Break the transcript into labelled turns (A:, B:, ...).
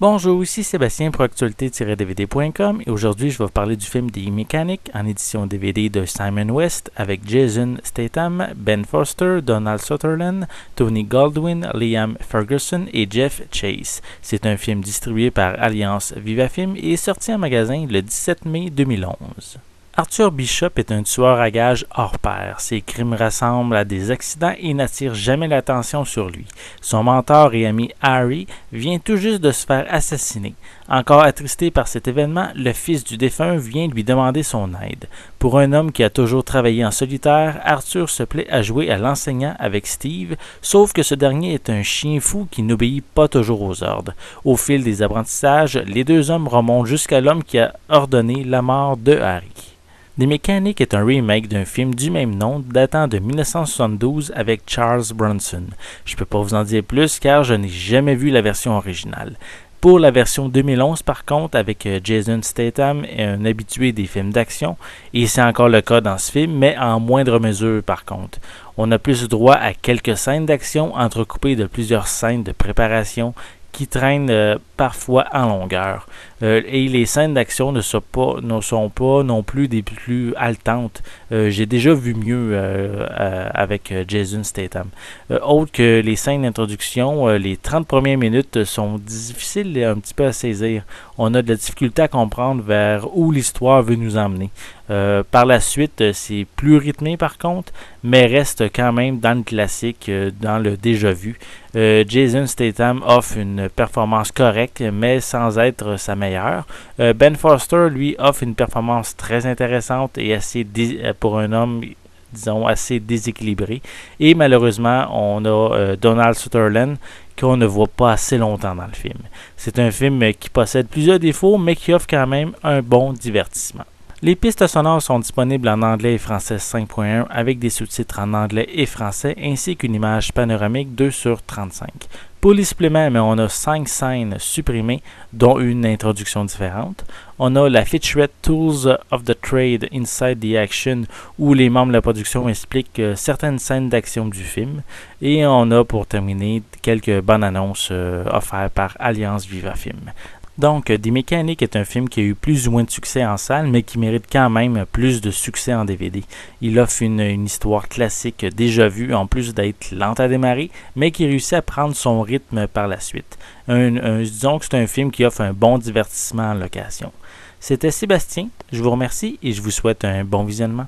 A: Bonjour, ici Sébastien pour Actualité-DVD.com et aujourd'hui je vais vous parler du film The Mechanic en édition DVD de Simon West avec Jason Statham, Ben Foster, Donald Sutherland, Tony Goldwyn, Liam Ferguson et Jeff Chase. C'est un film distribué par Alliance Vivafilm et sorti en magasin le 17 mai 2011. Arthur Bishop est un tueur à gages hors pair. Ses crimes rassemblent à des accidents et n'attirent jamais l'attention sur lui. Son mentor et ami Harry vient tout juste de se faire assassiner. Encore attristé par cet événement, le fils du défunt vient lui demander son aide. Pour un homme qui a toujours travaillé en solitaire, Arthur se plaît à jouer à l'enseignant avec Steve, sauf que ce dernier est un chien fou qui n'obéit pas toujours aux ordres. Au fil des apprentissages, les deux hommes remontent jusqu'à l'homme qui a ordonné la mort de Harry. The Mechanic est un remake d'un film du même nom datant de 1972 avec Charles Bronson. Je ne peux pas vous en dire plus car je n'ai jamais vu la version originale. Pour la version 2011 par contre, avec Jason Statham, un habitué des films d'action, et c'est encore le cas dans ce film, mais en moindre mesure par contre. On a plus droit à quelques scènes d'action entrecoupées de plusieurs scènes de préparation qui traînent parfois en longueur. Et les scènes d'action ne sont pas non plus des plus haletantes. J'ai déjà vu mieux avec Jason Statham. Autre que les scènes d'introduction, les 30 premières minutes sont difficiles un petit peu à saisir. On a de la difficulté à comprendre vers où l'histoire veut nous emmener. Par la suite, c'est plus rythmé par contre, mais reste quand même dans le classique, dans le déjà vu. Jason Statham offre une performance correcte, mais sans être sa meilleure. Ben Foster, lui, offre une performance très intéressante et pour un homme, disons, assez déséquilibré. Et malheureusement, on a Donald Sutherland qu'on ne voit pas assez longtemps dans le film. C'est un film qui possède plusieurs défauts, mais qui offre quand même un bon divertissement. Les pistes sonores sont disponibles en anglais et français 5.1 avec des sous-titres en anglais et français ainsi qu'une image panoramique 2/35. Pour les suppléments, on a 5 scènes supprimées, dont une introduction différente. On a la featurette Tools of the Trade Inside the Action, où les membres de la production expliquent certaines scènes d'action du film. Et on a, pour terminer, quelques bonnes annonces offertes par Alliance Vivafilm. Donc, The Mechanic est un film qui a eu plus ou moins de succès en salle, mais qui mérite quand même plus de succès en DVD. Il offre une histoire classique déjà vue, en plus d'être lente à démarrer, mais qui réussit à prendre son rythme par la suite. Disons que c'est un film qui offre un bon divertissement en location. C'était Sébastien, je vous remercie et je vous souhaite un bon visionnement.